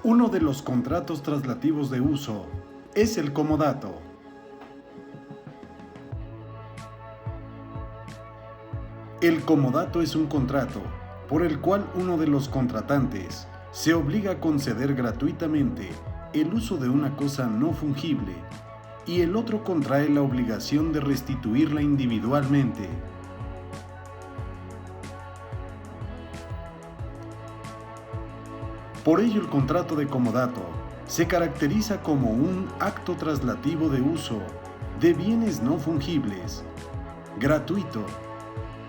Uno de los contratos traslativos de uso es el comodato. El comodato es un contrato por el cual uno de los contratantes se obliga a conceder gratuitamente el uso de una cosa no fungible y el otro contrae la obligación de restituirla individualmente. Por ello, el contrato de comodato se caracteriza como un acto traslativo de uso de bienes no fungibles, gratuito,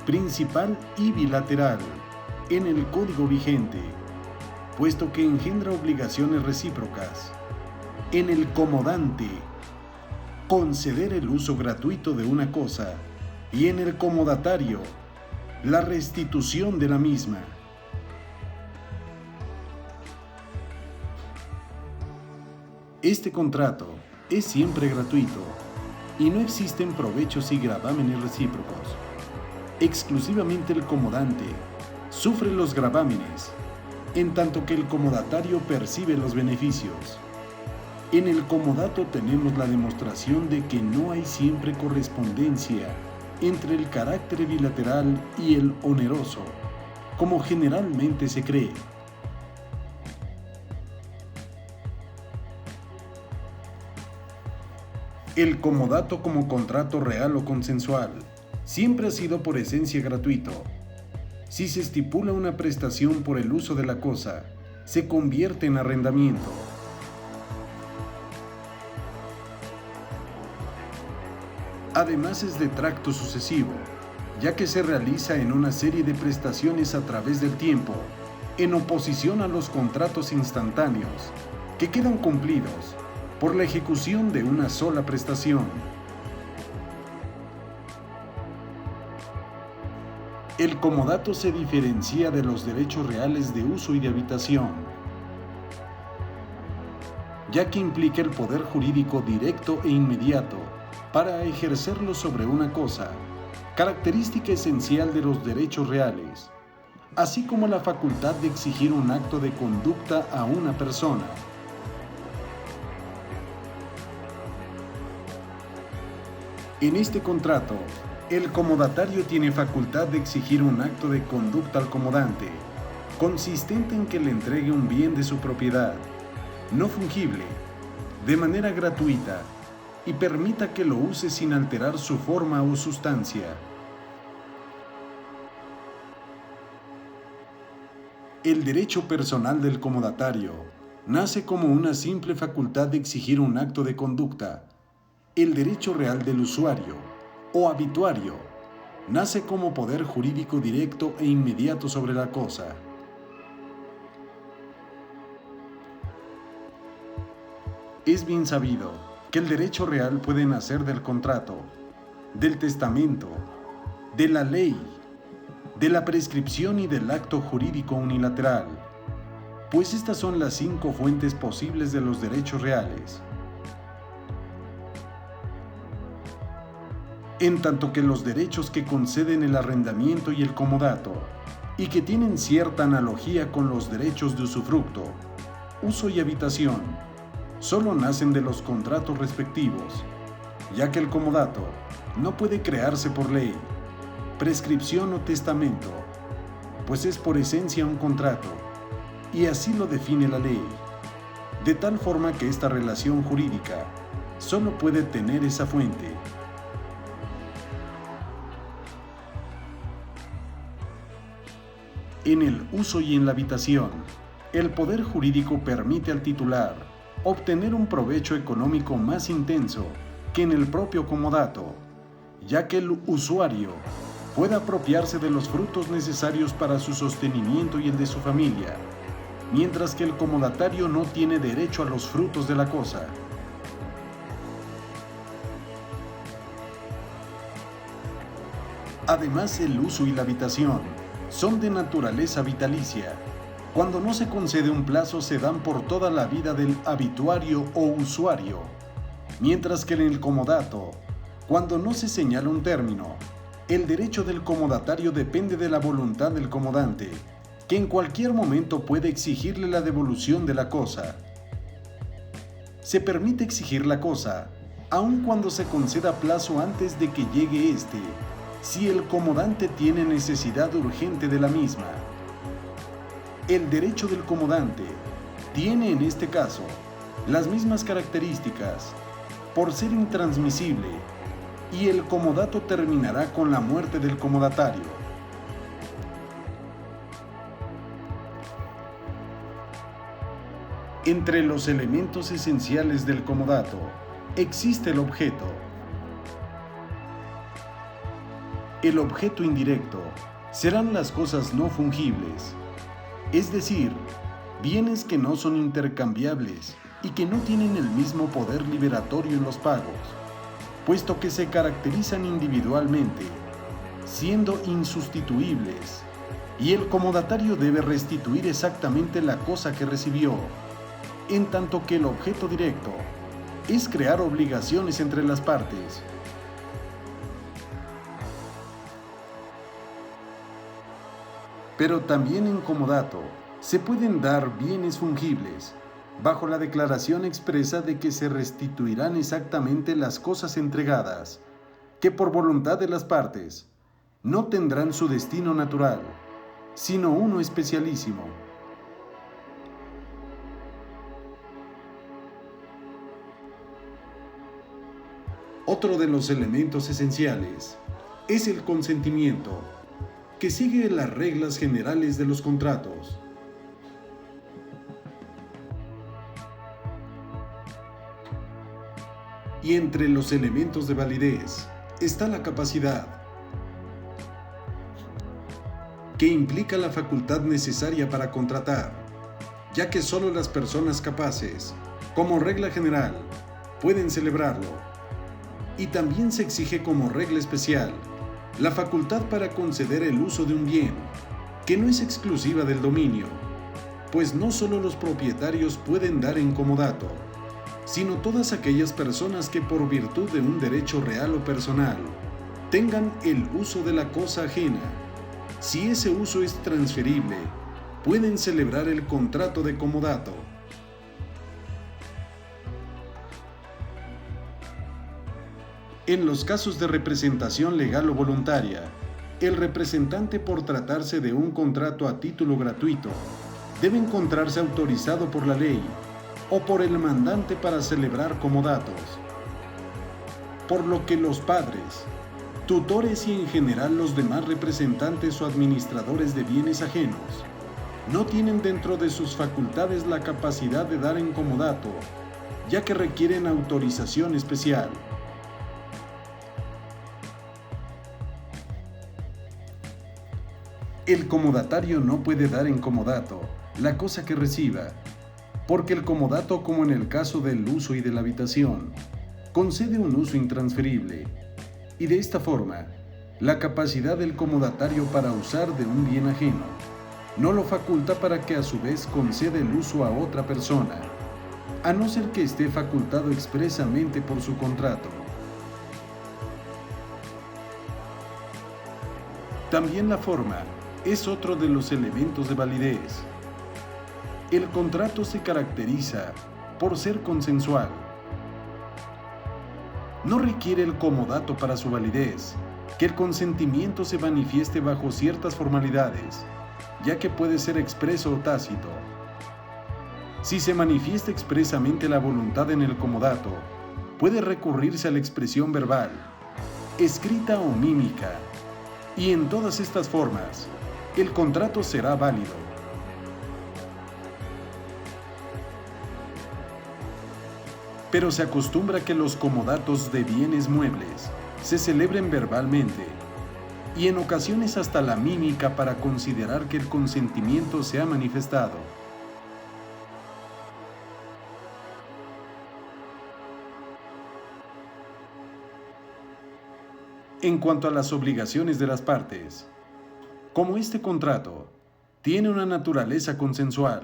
principal y bilateral en el código vigente, puesto que engendra obligaciones recíprocas. En el comodante, conceder el uso gratuito de una cosa, y en el comodatario, la restitución de la misma. Este contrato es siempre gratuito y no existen provechos y gravámenes recíprocos. Exclusivamente el comodante sufre los gravámenes, en tanto que el comodatario percibe los beneficios. En el comodato tenemos la demostración de que no hay siempre correspondencia entre el carácter bilateral y el oneroso, como generalmente se cree. El comodato como contrato real o consensual siempre ha sido por esencia gratuito. Si se estipula una prestación por el uso de la cosa, se convierte en arrendamiento. Además es de tracto sucesivo, ya que se realiza en una serie de prestaciones a través del tiempo, en oposición a los contratos instantáneos, que quedan cumplidos por la ejecución de una sola prestación. El comodato se diferencia de los derechos reales de uso y de habitación, ya que implica el poder jurídico directo e inmediato para ejercerlo sobre una cosa, característica esencial de los derechos reales, así como la facultad de exigir un acto de conducta a una persona. En este contrato, el comodatario tiene facultad de exigir un acto de conducta al comodante, consistente en que le entregue un bien de su propiedad, no fungible, de manera gratuita, y permita que lo use sin alterar su forma o sustancia. El derecho personal del comodatario nace como una simple facultad de exigir un acto de conducta. El derecho real del usuario o habituario nace como poder jurídico directo e inmediato sobre la cosa. Es bien sabido que el derecho real puede nacer del contrato, del testamento, de la ley, de la prescripción y del acto jurídico unilateral, pues estas son las 5 fuentes posibles de los derechos reales. En tanto que los derechos que conceden el arrendamiento y el comodato, y que tienen cierta analogía con los derechos de usufructo, uso y habitación, solo nacen de los contratos respectivos, ya que el comodato no puede crearse por ley, prescripción o testamento, pues es por esencia un contrato, y así lo define la ley, de tal forma que esta relación jurídica solo puede tener esa fuente. En el uso y en la habitación, el poder jurídico permite al titular obtener un provecho económico más intenso que en el propio comodato, ya que el usuario puede apropiarse de los frutos necesarios para su sostenimiento y el de su familia, mientras que el comodatario no tiene derecho a los frutos de la cosa. Además, el uso y la habitación son de naturaleza vitalicia. Cuando no se concede un plazo, se dan por toda la vida del habituario o usuario, mientras que en el comodato, cuando no se señala un término, el derecho del comodatario depende de la voluntad del comodante, que en cualquier momento puede exigirle la devolución de la cosa. Se permite exigir la cosa, aun cuando se conceda plazo antes de que llegue éste, si el comodante tiene necesidad urgente de la misma. El derecho del comodante tiene en este caso las mismas características, por ser intransmisible, y el comodato terminará con la muerte del comodatario. Entre los elementos esenciales del comodato existe el objeto. El objeto indirecto serán las cosas no fungibles, es decir, bienes que no son intercambiables y que no tienen el mismo poder liberatorio en los pagos, puesto que se caracterizan individualmente, siendo insustituibles, y el comodatario debe restituir exactamente la cosa que recibió, en tanto que el objeto directo es crear obligaciones entre las partes. Pero también en comodato se pueden dar bienes fungibles, bajo la declaración expresa de que se restituirán exactamente las cosas entregadas, que por voluntad de las partes no tendrán su destino natural, sino uno especialísimo. Otro de los elementos esenciales es el consentimiento, que sigue las reglas generales de los contratos. Y entre los elementos de validez está la capacidad, que implica la facultad necesaria para contratar, ya que solo las personas capaces, como regla general, pueden celebrarlo. Y también se exige como regla especial la facultad para conceder el uso de un bien, que no es exclusiva del dominio, pues no solo los propietarios pueden dar en comodato, sino todas aquellas personas que por virtud de un derecho real o personal tengan el uso de la cosa ajena. Si ese uso es transferible, pueden celebrar el contrato de comodato. En los casos de representación legal o voluntaria, el representante, por tratarse de un contrato a título gratuito, debe encontrarse autorizado por la ley o por el mandante para celebrar comodatos, por lo que los padres, tutores y en general los demás representantes o administradores de bienes ajenos no tienen dentro de sus facultades la capacidad de dar en comodato, ya que requieren autorización especial. El comodatario no puede dar en comodato la cosa que reciba, porque el comodato, como en el caso del uso y de la habitación, concede un uso intransferible, y de esta forma, la capacidad del comodatario para usar de un bien ajeno no lo faculta para que a su vez conceda el uso a otra persona, a no ser que esté facultado expresamente por su contrato. También la forma es otro de los elementos de validez. El contrato se caracteriza por ser consensual. No requiere el comodato para su validez que el consentimiento se manifieste bajo ciertas formalidades, ya que puede ser expreso o tácito. Si se manifiesta expresamente la voluntad en el comodato, puede recurrirse a la expresión verbal, escrita o mímica, y en todas estas formas, el contrato será válido. Pero se acostumbra que los comodatos de bienes muebles se celebren verbalmente, y en ocasiones hasta la mímica para considerar que el consentimiento se ha manifestado. En cuanto a las obligaciones de las partes, como este contrato tiene una naturaleza consensual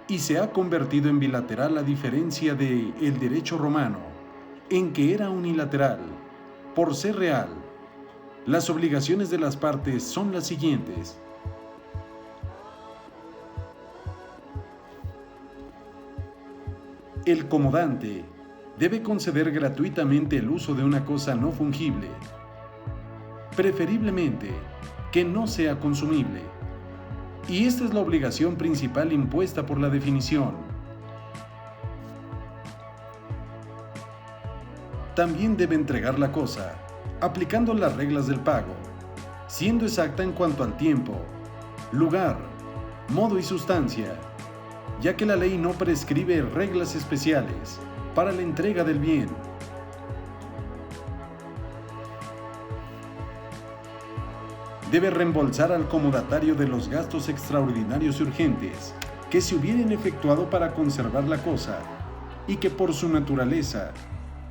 y se ha convertido en bilateral a diferencia del derecho romano, en que era unilateral, por ser real, las obligaciones de las partes son las siguientes. El comodante debe conceder gratuitamente el uso de una cosa no fungible, preferiblemente que no sea consumible. Y esta es la obligación principal impuesta por la definición. También debe entregar la cosa, aplicando las reglas del pago, siendo exacta en cuanto al tiempo, lugar, modo y sustancia, ya que la ley no prescribe reglas especiales para la entrega del bien. Debe reembolsar al comodatario de los gastos extraordinarios y urgentes que se hubieran efectuado para conservar la cosa y que por su naturaleza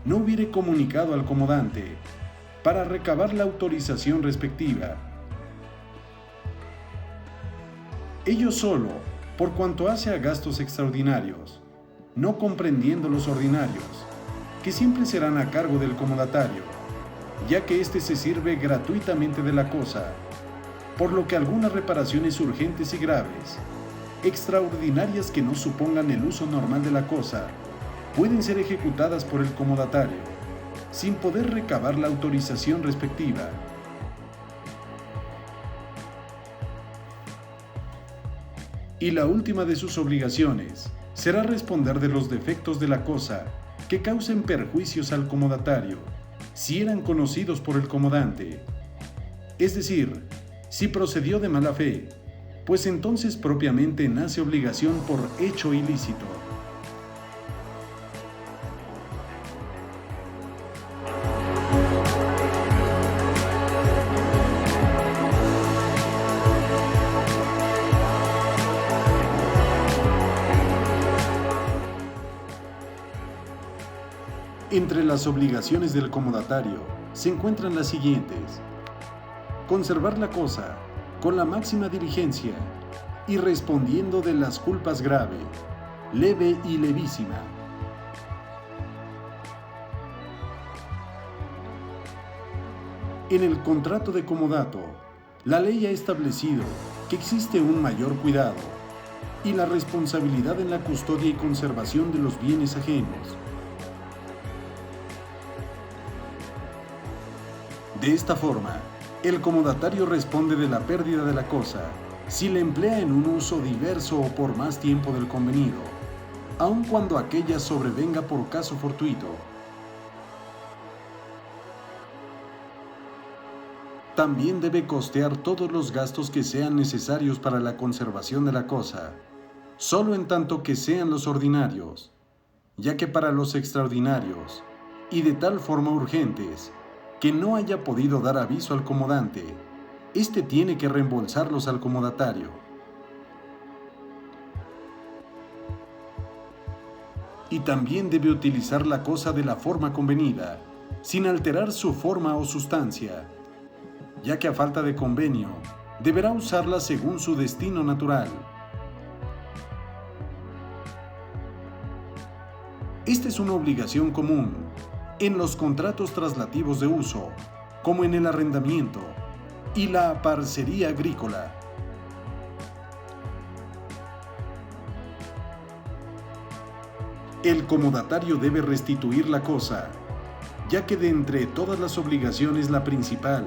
no hubiere comunicado al comodante para recabar la autorización respectiva. Ello solo por cuanto hace a gastos extraordinarios, no comprendiendo los ordinarios, que siempre serán a cargo del comodatario, ya que éste se sirve gratuitamente de la cosa, por lo que algunas reparaciones urgentes y graves, extraordinarias que no supongan el uso normal de la cosa, pueden ser ejecutadas por el comodatario, sin poder recabar la autorización respectiva. Y la última de sus obligaciones será responder de los defectos de la cosa que causen perjuicios al comodatario, si eran conocidos por el comodante. Es decir, si procedió de mala fe, pues entonces propiamente nace obligación por hecho ilícito. Entre las obligaciones del comodatario se encuentran las siguientes: conservar la cosa con la máxima diligencia y respondiendo de las culpas grave, leve y levísima. En el contrato de comodato, la ley ha establecido que existe un mayor cuidado y la responsabilidad en la custodia y conservación de los bienes ajenos. De esta forma, el comodatario responde de la pérdida de la cosa si la emplea en un uso diverso o por más tiempo del convenido, aun cuando aquella sobrevenga por caso fortuito. También debe costear todos los gastos que sean necesarios para la conservación de la cosa, solo en tanto que sean los ordinarios, ya que para los extraordinarios, y de tal forma urgentes, que no haya podido dar aviso al comodante, éste tiene que reembolsarlos al comodatario. Y también debe utilizar la cosa de la forma convenida, sin alterar su forma o sustancia, ya que a falta de convenio, deberá usarla según su destino natural. Esta es una obligación común en los contratos traslativos de uso, como en el arrendamiento y la parcería agrícola. El comodatario debe restituir la cosa, ya que de entre todas las obligaciones la principal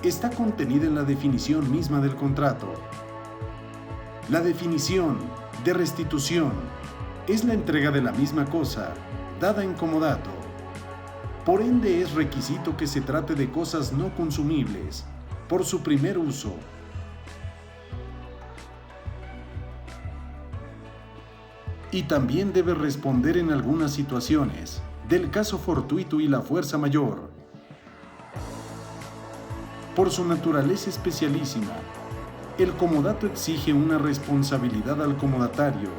está contenida en la definición misma del contrato. La definición de restitución es la entrega de la misma cosa, dada en comodato. Por ende, es requisito que se trate de cosas no consumibles, por su primer uso. Y también debe responder en algunas situaciones del caso fortuito y la fuerza mayor. Por su naturaleza especialísima, el comodato exige una responsabilidad al comodatario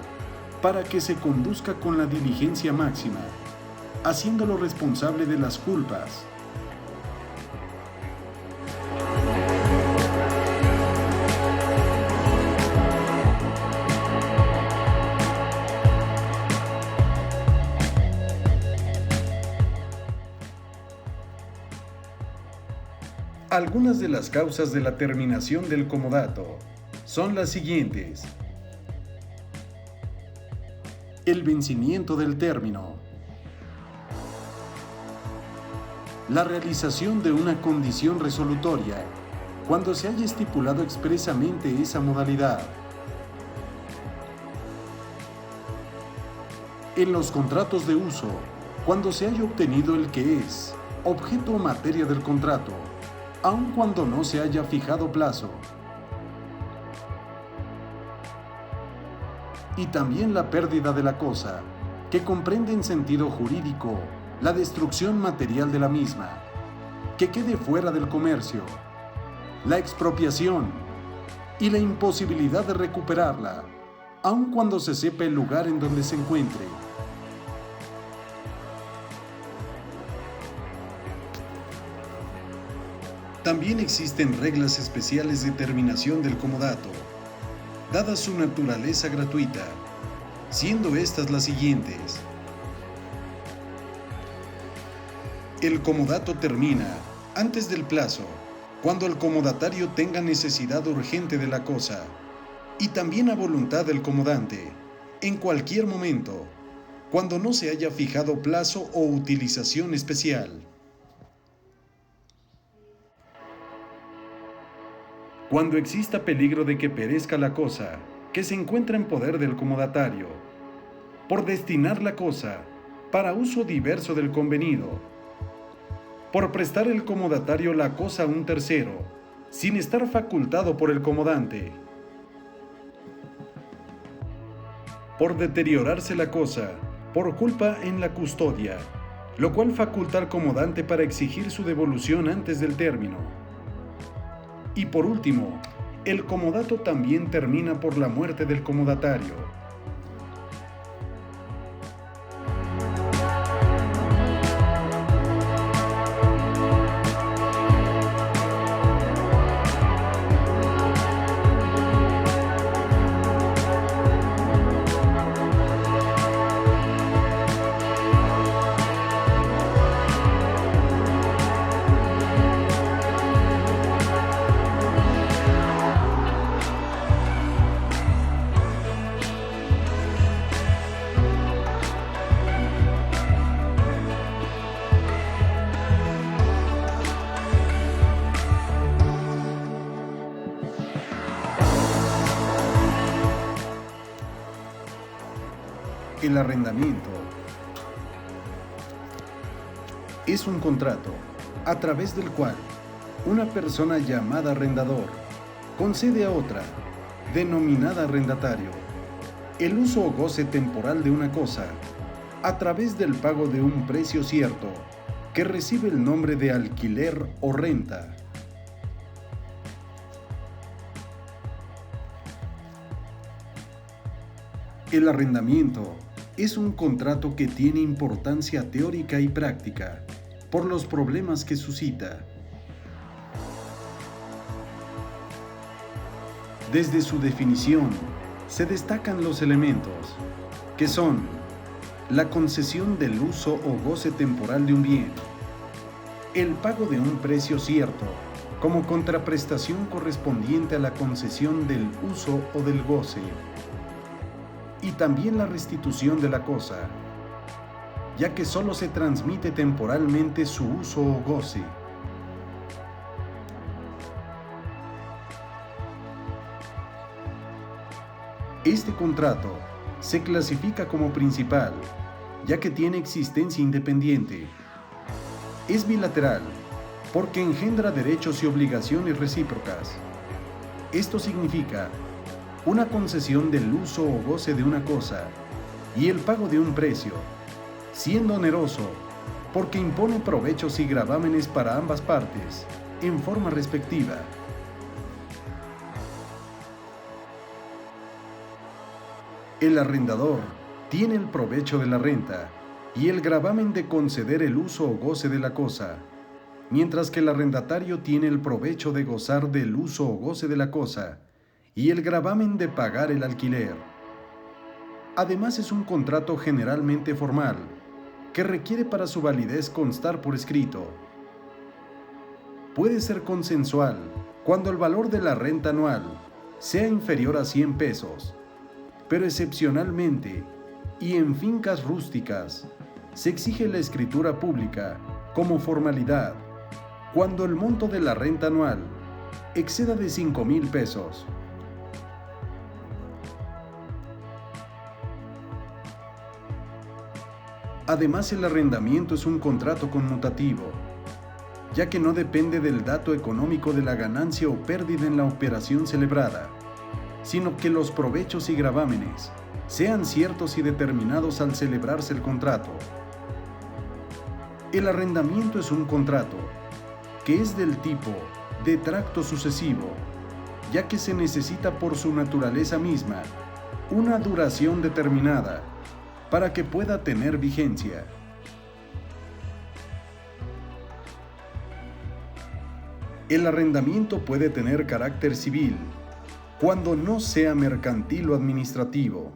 para que se conduzca con la diligencia máxima, haciéndolo responsable de las culpas. Algunas de las causas de la terminación del comodato son las siguientes: El vencimiento del término. La realización de una condición resolutoria, cuando se haya estipulado expresamente esa modalidad. En los contratos de uso, cuando se haya obtenido el que es objeto o materia del contrato, aun cuando no se haya fijado plazo. Y también la pérdida de la cosa, que comprende en sentido jurídico la destrucción material de la misma, que quede fuera del comercio, la expropiación y la imposibilidad de recuperarla, aun cuando se sepa el lugar en donde se encuentre. También existen reglas especiales de terminación del comodato, dada su naturaleza gratuita, siendo estas las siguientes. El comodato termina antes del plazo, cuando el comodatario tenga necesidad urgente de la cosa, y también a voluntad del comodante, en cualquier momento, cuando no se haya fijado plazo o utilización especial. Cuando exista peligro de que perezca la cosa que se encuentra en poder del comodatario, por destinar la cosa para uso diverso del convenido, por prestar el comodatario la cosa a un tercero, sin estar facultado por el comodante, por deteriorarse la cosa, por culpa en la custodia, lo cual faculta al comodante para exigir su devolución antes del término. Y por último, el comodato también termina por la muerte del comodatario. El arrendamiento es un contrato a través del cual una persona llamada arrendador concede a otra, denominada arrendatario, el uso o goce temporal de una cosa a través del pago de un precio cierto que recibe el nombre de alquiler o renta. El arrendamiento es un contrato que tiene importancia teórica y práctica por los problemas que suscita. Desde su definición se destacan los elementos, que son la concesión del uso o goce temporal de un bien, el pago de un precio cierto como contraprestación correspondiente a la concesión del uso o del goce, y también la restitución de la cosa, ya que solo se transmite temporalmente su uso o goce. Este contrato se clasifica como principal, ya que tiene existencia independiente. Es bilateral, porque engendra derechos y obligaciones recíprocas. Esto significa una concesión del uso o goce de una cosa y el pago de un precio, siendo oneroso porque impone provechos y gravámenes para ambas partes, en forma respectiva. El arrendador tiene el provecho de la renta y el gravamen de conceder el uso o goce de la cosa, mientras que el arrendatario tiene el provecho de gozar del uso o goce de la cosa y el gravamen de pagar el alquiler. Además, es un contrato generalmente formal, que requiere para su validez constar por escrito. Puede ser consensual cuando el valor de la renta anual sea inferior a 100 pesos, pero excepcionalmente y en fincas rústicas se exige la escritura pública como formalidad cuando el monto de la renta anual exceda de 5,000 pesos. Además, el arrendamiento es un contrato conmutativo, ya que no depende del dato económico de la ganancia o pérdida en la operación celebrada, sino que los provechos y gravámenes sean ciertos y determinados al celebrarse el contrato. El arrendamiento es un contrato que es del tipo de tracto sucesivo, ya que se necesita por su naturaleza misma una duración determinada para que pueda tener vigencia. El arrendamiento puede tener carácter civil cuando no sea mercantil o administrativo.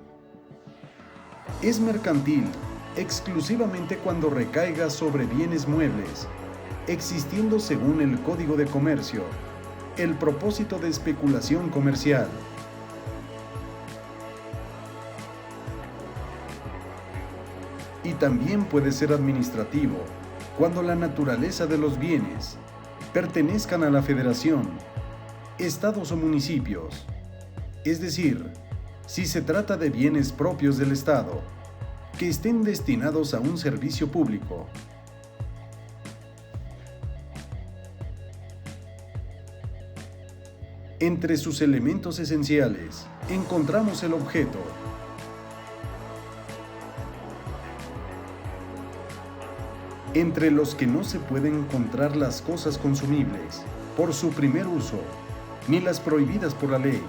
Es mercantil exclusivamente cuando recaiga sobre bienes muebles, existiendo según el Código de Comercio el propósito de especulación comercial. Y también puede ser administrativo cuando la naturaleza de los bienes pertenezcan a la federación, estados o municipios, es decir, si se trata de bienes propios del Estado que estén destinados a un servicio público. Entre sus elementos esenciales encontramos el objeto, entre los que no se pueden encontrar las cosas consumibles por su primer uso, ni las prohibidas por la ley,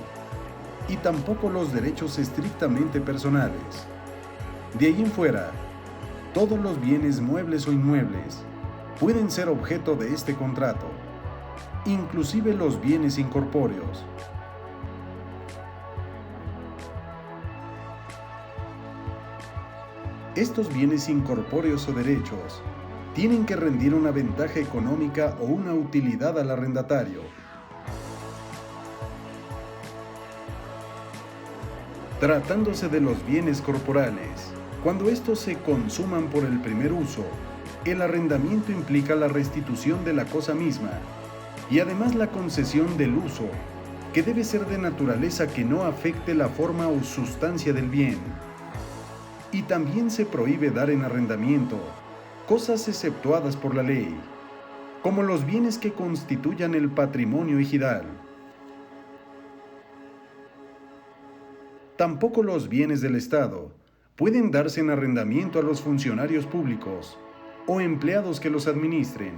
y tampoco los derechos estrictamente personales. De ahí en fuera, todos los bienes muebles o inmuebles pueden ser objeto de este contrato, inclusive los bienes incorpóreos. Estos bienes incorpóreos o derechos tienen que rendir una ventaja económica o una utilidad al arrendatario. Tratándose de los bienes corporales, cuando estos se consuman por el primer uso, el arrendamiento implica la restitución de la cosa misma y además la concesión del uso, que debe ser de naturaleza que no afecte la forma o sustancia del bien. Y también se prohíbe dar en arrendamiento cosas exceptuadas por la ley, como los bienes que constituyan el patrimonio ejidal. Tampoco los bienes del Estado pueden darse en arrendamiento a los funcionarios públicos o empleados que los administren.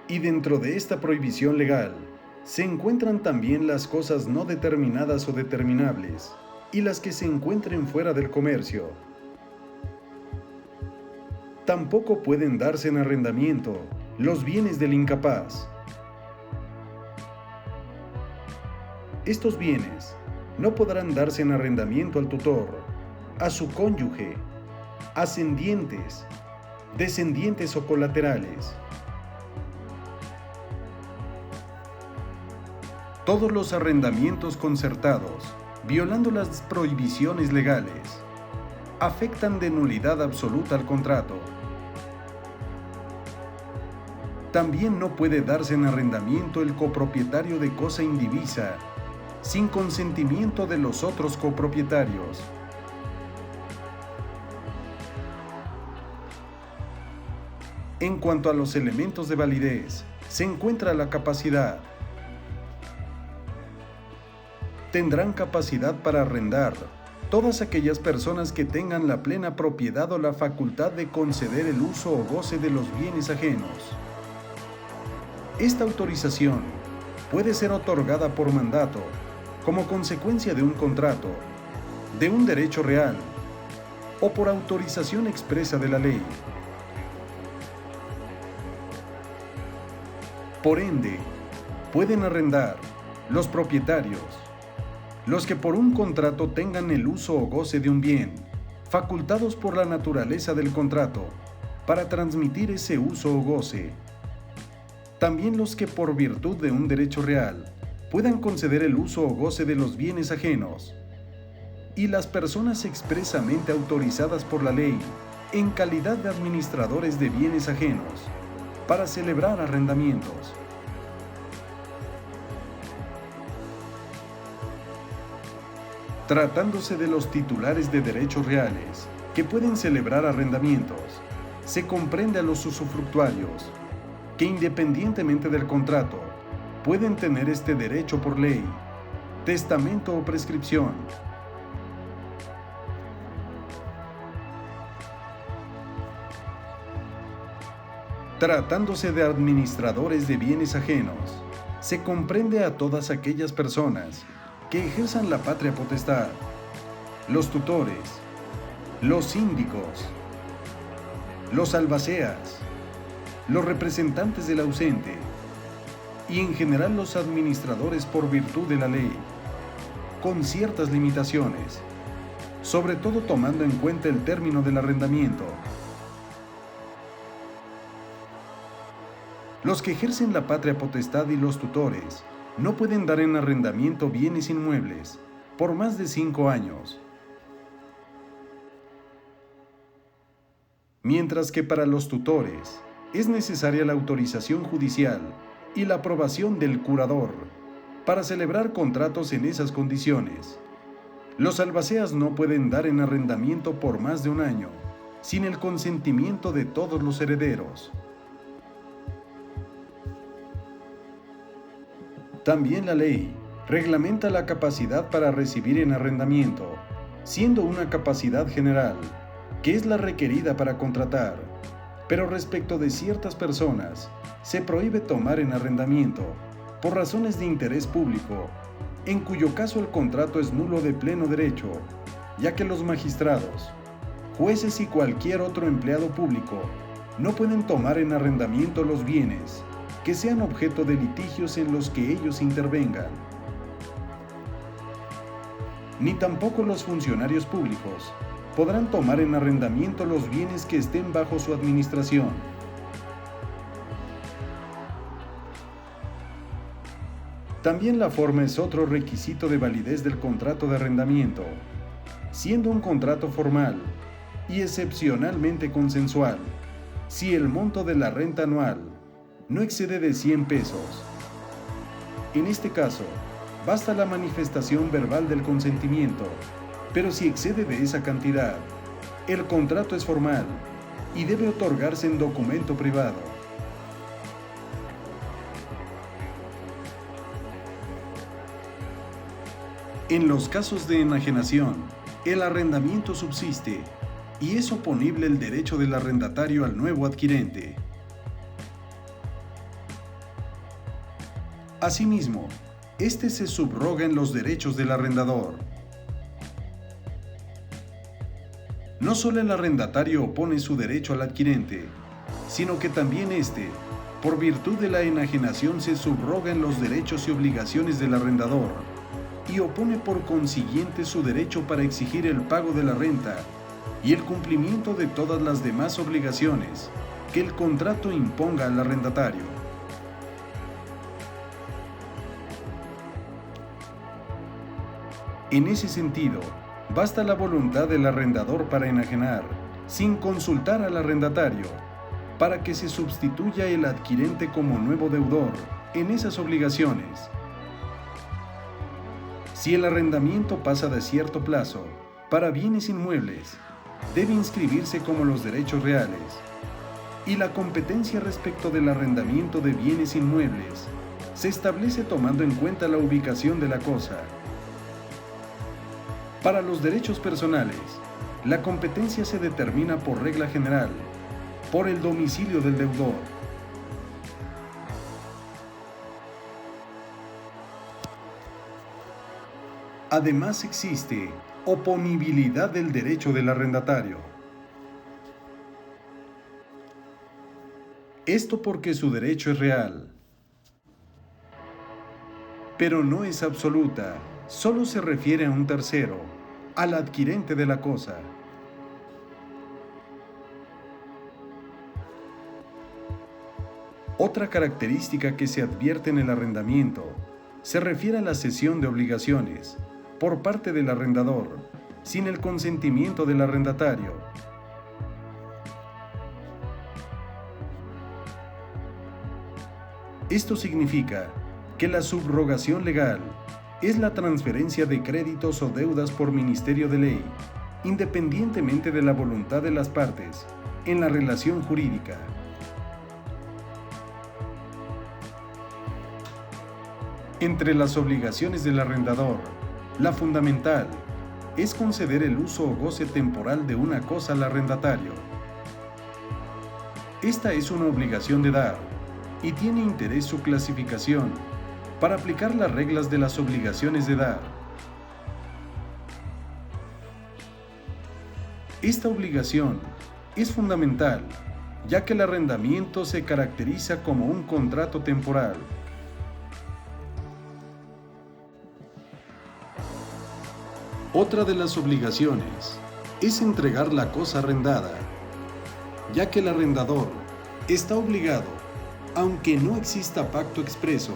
Y dentro de esta prohibición legal se encuentran también las cosas no determinadas o determinables y las que se encuentren fuera del comercio. Tampoco pueden darse en arrendamiento los bienes del incapaz. Estos bienes no podrán darse en arrendamiento al tutor, a su cónyuge, ascendientes, descendientes o colaterales. Todos los arrendamientos concertados, violando las prohibiciones legales, afectan de nulidad absoluta al contrato. También no puede darse en arrendamiento el copropietario de cosa indivisa, sin consentimiento de los otros copropietarios. En cuanto a los elementos de validez, se encuentra la capacidad. Tendrán capacidad para arrendar todas aquellas personas que tengan la plena propiedad o la facultad de conceder el uso o goce de los bienes ajenos. Esta autorización puede ser otorgada por mandato, como consecuencia de un contrato, de un derecho real, o por autorización expresa de la ley. Por ende, pueden arrendar los propietarios, los que por un contrato tengan el uso o goce de un bien, facultados por la naturaleza del contrato, para transmitir ese uso o goce. También los que por virtud de un derecho real puedan conceder el uso o goce de los bienes ajenos. y las personas expresamente autorizadas por la ley en calidad de administradores de bienes ajenos para celebrar arrendamientos. Tratándose de los titulares de derechos reales que pueden celebrar arrendamientos, se comprende a los usufructuarios que, independientemente del contrato, pueden tener este derecho por ley, testamento o prescripción. Tratándose de administradores de bienes ajenos, se comprende a todas aquellas personas que ejerzan la patria potestad, los tutores, los síndicos, los albaceas, los representantes del ausente y en general los administradores por virtud de la ley, con ciertas limitaciones, sobre todo tomando en cuenta el término del arrendamiento. Los que ejercen la patria potestad y los tutores no pueden dar en arrendamiento bienes inmuebles por más de 5 años. Mientras que para los tutores es necesaria la autorización judicial y la aprobación del curador para celebrar contratos en esas condiciones. Los albaceas no pueden dar en arrendamiento por más de 1 año sin el consentimiento de todos los herederos. También la ley reglamenta la capacidad para recibir en arrendamiento, siendo una capacidad general, que es la requerida para contratar, pero respecto de ciertas personas, se prohíbe tomar en arrendamiento, por razones de interés público, en cuyo caso el contrato es nulo de pleno derecho, ya que los magistrados, jueces y cualquier otro empleado público no pueden tomar en arrendamiento los bienes que sean objeto de litigios en los que ellos intervengan. Ni tampoco los funcionarios públicos podrán tomar en arrendamiento los bienes que estén bajo su administración. También la forma es otro requisito de validez del contrato de arrendamiento, siendo un contrato formal y excepcionalmente consensual, si el monto de la renta anual no excede de 100 pesos. En este caso, basta la manifestación verbal del consentimiento, pero si excede de esa cantidad, el contrato es formal y debe otorgarse en documento privado. En los casos de enajenación, el arrendamiento subsiste y es oponible el derecho del arrendatario al nuevo adquirente. Asimismo, este se subroga en los derechos del arrendador. No solo el arrendatario opone su derecho al adquirente, sino que también éste, por virtud de la enajenación, se subroga en los derechos y obligaciones del arrendador y opone por consiguiente su derecho para exigir el pago de la renta y el cumplimiento de todas las demás obligaciones que el contrato imponga al arrendatario. En ese sentido, basta la voluntad del arrendador para enajenar, sin consultar al arrendatario, para que se sustituya el adquirente como nuevo deudor en esas obligaciones. Si el arrendamiento pasa de cierto plazo para bienes inmuebles, debe inscribirse como los derechos reales, y la competencia respecto del arrendamiento de bienes inmuebles se establece tomando en cuenta la ubicación de la cosa. Para los derechos personales, la competencia se determina por regla general, por el domicilio del deudor. Además existe oponibilidad del derecho del arrendatario. Esto porque su derecho es real, pero no es absoluta. Solo se refiere a un tercero, al adquirente de la cosa. Otra característica que se advierte en el arrendamiento se refiere a la cesión de obligaciones por parte del arrendador sin el consentimiento del arrendatario. Esto significa que la subrogación legal es la transferencia de créditos o deudas por ministerio de ley, independientemente de la voluntad de las partes, en la relación jurídica. Entre las obligaciones del arrendador, la fundamental es conceder el uso o goce temporal de una cosa al arrendatario. Esta es una obligación de dar y tiene interés su clasificación para aplicar las reglas de las obligaciones de dar. Esta obligación es fundamental, ya que el arrendamiento se caracteriza como un contrato temporal. Otra de las obligaciones es entregar la cosa arrendada, ya que el arrendador está obligado, aunque no exista pacto expreso,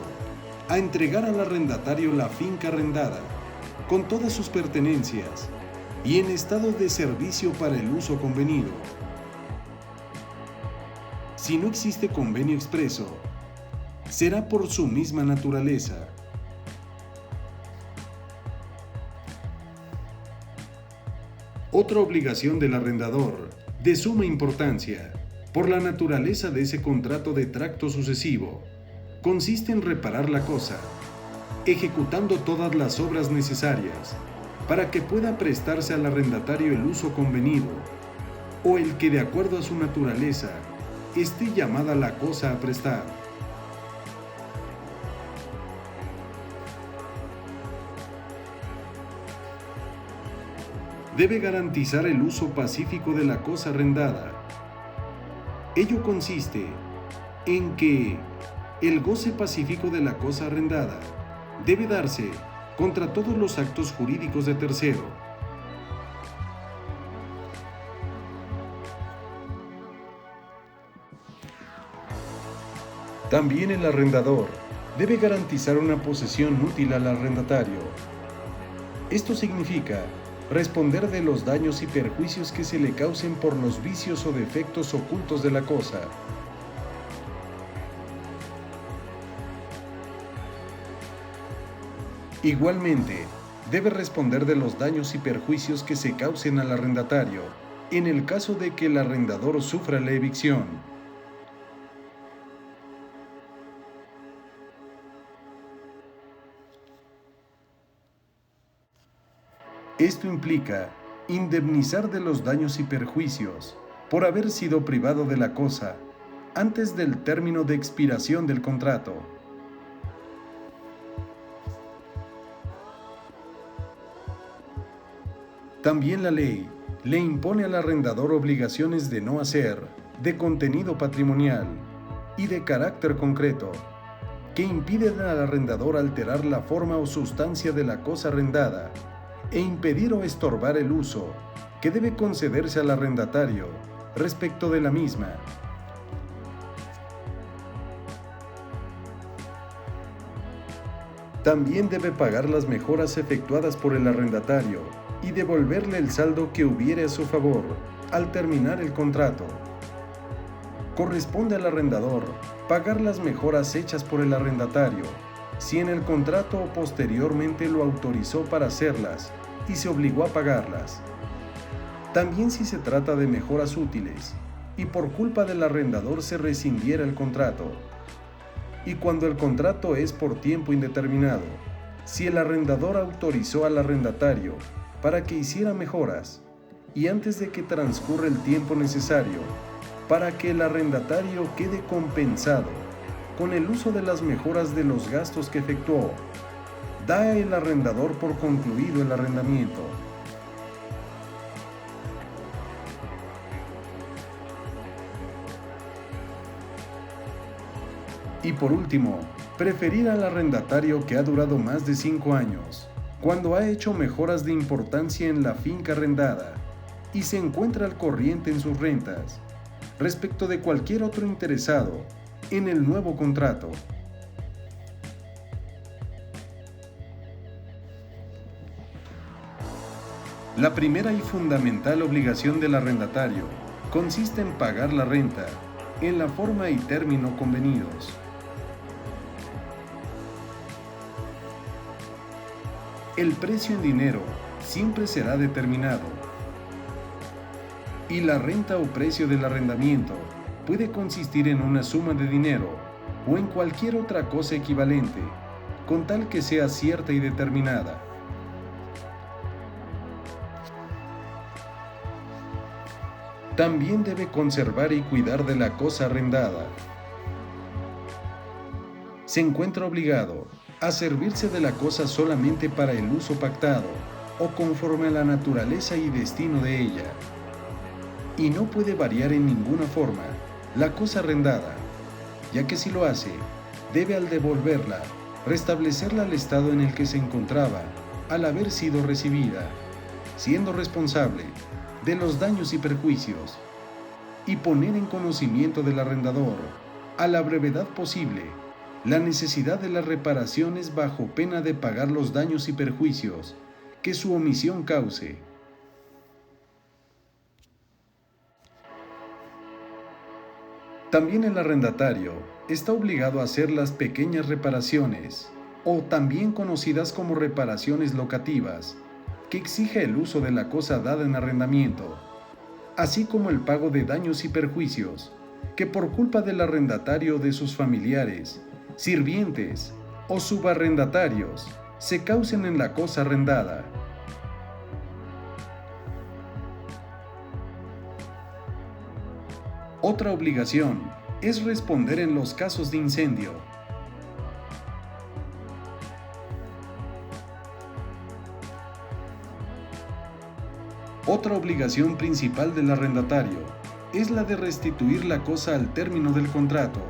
a entregar al arrendatario la finca arrendada, con todas sus pertenencias y en estado de servicio para el uso convenido. Si no existe convenio expreso, será por su misma naturaleza. Otra obligación del arrendador, de suma importancia, por la naturaleza de ese contrato de tracto sucesivo, consiste en reparar la cosa, ejecutando todas las obras necesarias para que pueda prestarse al arrendatario el uso convenido, o el que de acuerdo a su naturaleza esté llamada la cosa a prestar. Debe garantizar el uso pacífico de la cosa arrendada. Ello consiste en que el goce pacífico de la cosa arrendada debe darse contra todos los actos jurídicos de tercero. También el arrendador debe garantizar una posesión útil al arrendatario. Esto significa responder de los daños y perjuicios que se le causen por los vicios o defectos ocultos de la cosa. Igualmente, debe responder de los daños y perjuicios que se causen al arrendatario, en el caso de que el arrendador sufra la evicción. Esto implica indemnizar de los daños y perjuicios por haber sido privado de la cosa antes del término de expiración del contrato. También la ley le impone al arrendador obligaciones de no hacer, de contenido patrimonial y de carácter concreto, que impiden al arrendador alterar la forma o sustancia de la cosa arrendada e impedir o estorbar el uso que debe concederse al arrendatario respecto de la misma. También debe pagar las mejoras efectuadas por el arrendatario y devolverle el saldo que hubiere a su favor al terminar el contrato. Corresponde al arrendador pagar las mejoras hechas por el arrendatario, si en el contrato o posteriormente lo autorizó para hacerlas y se obligó a pagarlas. También si se trata de mejoras útiles y por culpa del arrendador se rescindiera el contrato. Y cuando el contrato es por tiempo indeterminado, si el arrendador autorizó al arrendatario para que hiciera mejoras y antes de que transcurra el tiempo necesario para que el arrendatario quede compensado con el uso de las mejoras de los gastos que efectuó, da el arrendador por concluido el arrendamiento. Y por último, preferir al arrendatario que ha durado más de 5 años, cuando ha hecho mejoras de importancia en la finca arrendada y se encuentra al corriente en sus rentas, respecto de cualquier otro interesado en el nuevo contrato. La primera y fundamental obligación del arrendatario consiste en pagar la renta en la forma y término convenidos. El precio en dinero siempre será determinado y la renta o precio del arrendamiento puede consistir en una suma de dinero o en cualquier otra cosa equivalente, con tal que sea cierta y determinada. También debe conservar y cuidar de la cosa arrendada. Se encuentra obligado a servirse de la cosa solamente para el uso pactado o conforme a la naturaleza y destino de ella, y no puede variar en ninguna forma la cosa arrendada, ya que si lo hace, debe al devolverla, restablecerla al estado en el que se encontraba al haber sido recibida, siendo responsable de los daños y perjuicios, y poner en conocimiento del arrendador, a la brevedad posible, la necesidad de las reparaciones bajo pena de pagar los daños y perjuicios que su omisión cause. También el arrendatario está obligado a hacer las pequeñas reparaciones, o también conocidas como reparaciones locativas, que exige el uso de la cosa dada en arrendamiento, así como el pago de daños y perjuicios que por culpa del arrendatario o de sus familiares, sirvientes o subarrendatarios se causen en la cosa arrendada. Otra obligación es responder en los casos de incendio. Otra obligación principal del arrendatario es la de restituir la cosa al término del contrato.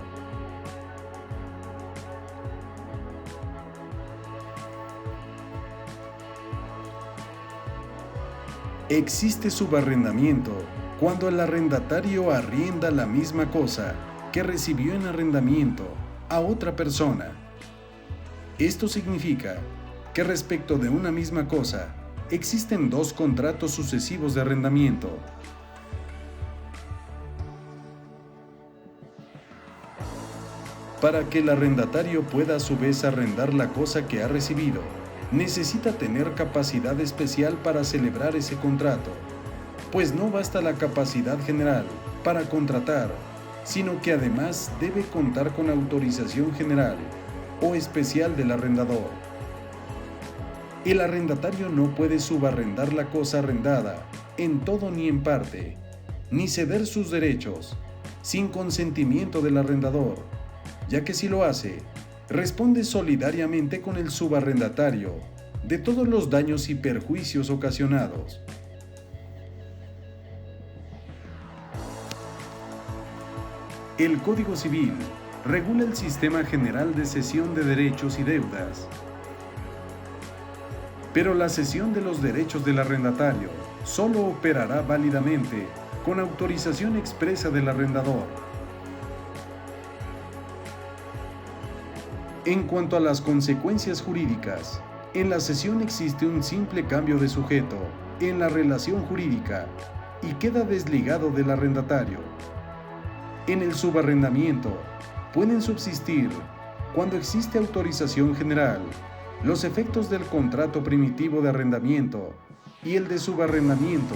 Existe subarrendamiento cuando el arrendatario arrienda la misma cosa que recibió en arrendamiento a otra persona. Esto significa que respecto de una misma cosa existen dos contratos sucesivos de arrendamiento. Para que el arrendatario pueda a su vez arrendar la cosa que ha recibido, necesita tener capacidad especial para celebrar ese contrato, pues no basta la capacidad general para contratar, sino que además debe contar con autorización general o especial del arrendador. El arrendatario no puede subarrendar la cosa arrendada en todo ni en parte, ni ceder sus derechos sin consentimiento del arrendador, ya que si lo hace, responde solidariamente con el subarrendatario de todos los daños y perjuicios ocasionados. El Código Civil regula el sistema general de cesión de derechos y deudas, pero la cesión de los derechos del arrendatario solo operará válidamente con autorización expresa del arrendador. En cuanto a las consecuencias jurídicas, en la cesión existe un simple cambio de sujeto en la relación jurídica y queda desligado del arrendatario. En el subarrendamiento pueden subsistir, cuando existe autorización general, los efectos del contrato primitivo de arrendamiento y el de subarrendamiento.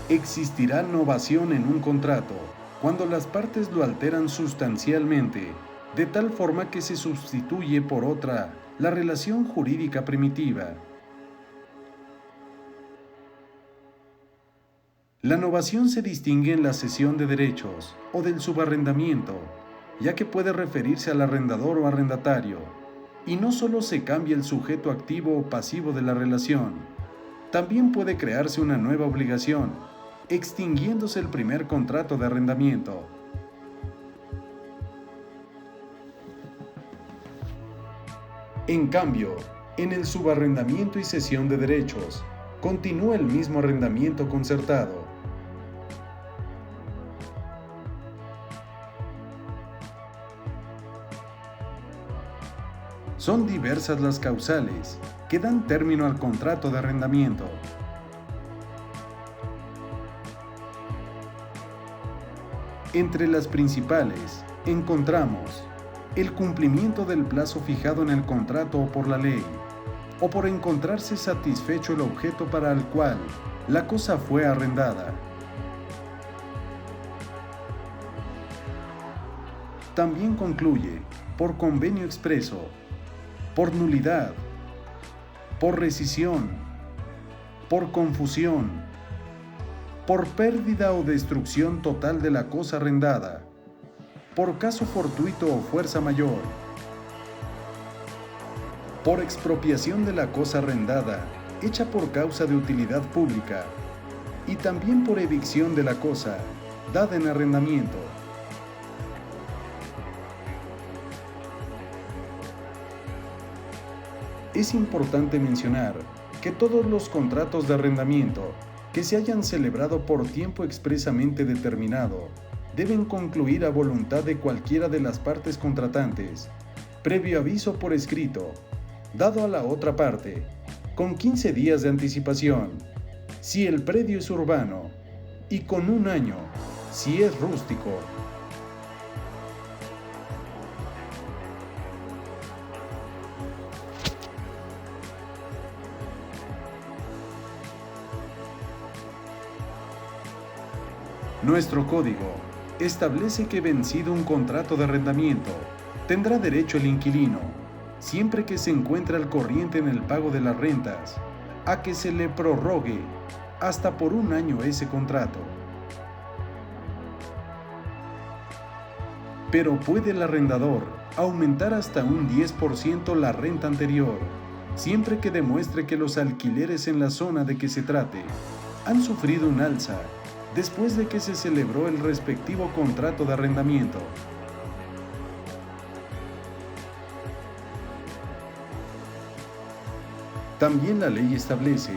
Existirá novación en un contrato cuando las partes lo alteran sustancialmente, de tal forma que se sustituye por otra la relación jurídica primitiva. La novación se distingue en la cesión de derechos o del subarrendamiento, ya que puede referirse al arrendador o arrendatario, y no solo se cambia el sujeto activo o pasivo de la relación, también puede crearse una nueva obligación, extinguiéndose el primer contrato de arrendamiento. En cambio, en el subarrendamiento y cesión de derechos, continúa el mismo arrendamiento concertado. Son diversas las causales que dan término al contrato de arrendamiento. Entre las principales encontramos el cumplimiento del plazo fijado en el contrato o por la ley, o por encontrarse satisfecho el objeto para el cual la cosa fue arrendada. También concluye por convenio expreso, por nulidad, por rescisión, por confusión, por pérdida o destrucción total de la cosa arrendada, por caso fortuito o fuerza mayor, por expropiación de la cosa arrendada hecha por causa de utilidad pública y también por evicción de la cosa dada en arrendamiento. Es importante mencionar que todos los contratos de arrendamiento que se hayan celebrado por tiempo expresamente determinado deben concluir a voluntad de cualquiera de las partes contratantes, previo aviso por escrito, dado a la otra parte, con 15 días de anticipación, si el predio es urbano, y con 1 año, si es rústico. Nuestro código establece que vencido un contrato de arrendamiento, tendrá derecho el inquilino, siempre que se encuentre al corriente en el pago de las rentas, a que se le prorrogue hasta por 1 año ese contrato. Pero puede el arrendador aumentar hasta un 10% la renta anterior, siempre que demuestre que los alquileres en la zona de que se trate han sufrido un alza después de que se celebró el respectivo contrato de arrendamiento. También la ley establece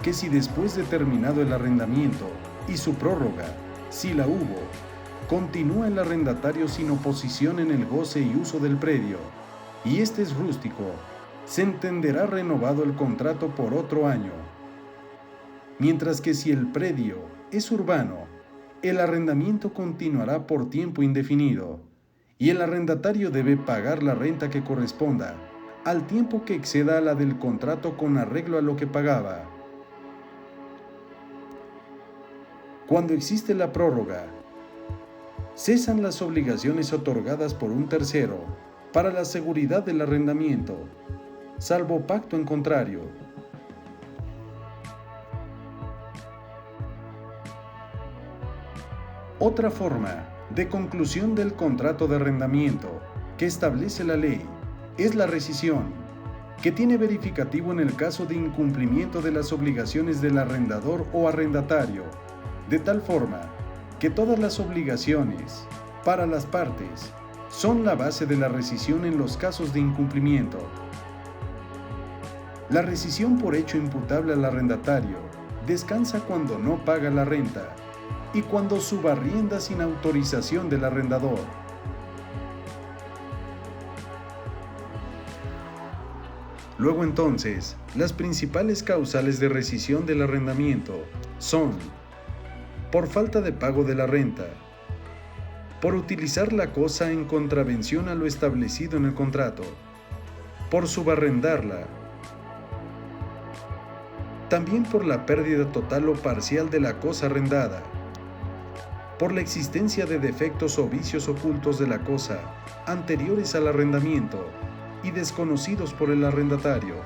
que si después de terminado el arrendamiento y su prórroga, si la hubo, continúa el arrendatario sin oposición en el goce y uso del predio, y este es rústico, se entenderá renovado el contrato por otro año. Mientras que si el predio es urbano, el arrendamiento continuará por tiempo indefinido, y el arrendatario debe pagar la renta que corresponda al tiempo que exceda a la del contrato con arreglo a lo que pagaba. Cuando existe la prórroga, cesan las obligaciones otorgadas por un tercero para la seguridad del arrendamiento, salvo pacto en contrario. Otra forma de conclusión del contrato de arrendamiento que establece la ley es la rescisión, que tiene verificativo en el caso de incumplimiento de las obligaciones del arrendador o arrendatario, de tal forma que todas las obligaciones para las partes son la base de la rescisión en los casos de incumplimiento. La rescisión por hecho imputable al arrendatario descansa cuando no paga la renta y cuando subarrienda sin autorización del arrendador. Luego entonces, las principales causales de rescisión del arrendamiento son: por falta de pago de la renta, por utilizar la cosa en contravención a lo establecido en el contrato, por subarrendarla, también por la pérdida total o parcial de la cosa arrendada, por la existencia de defectos o vicios ocultos de la cosa anteriores al arrendamiento y desconocidos por el arrendatario.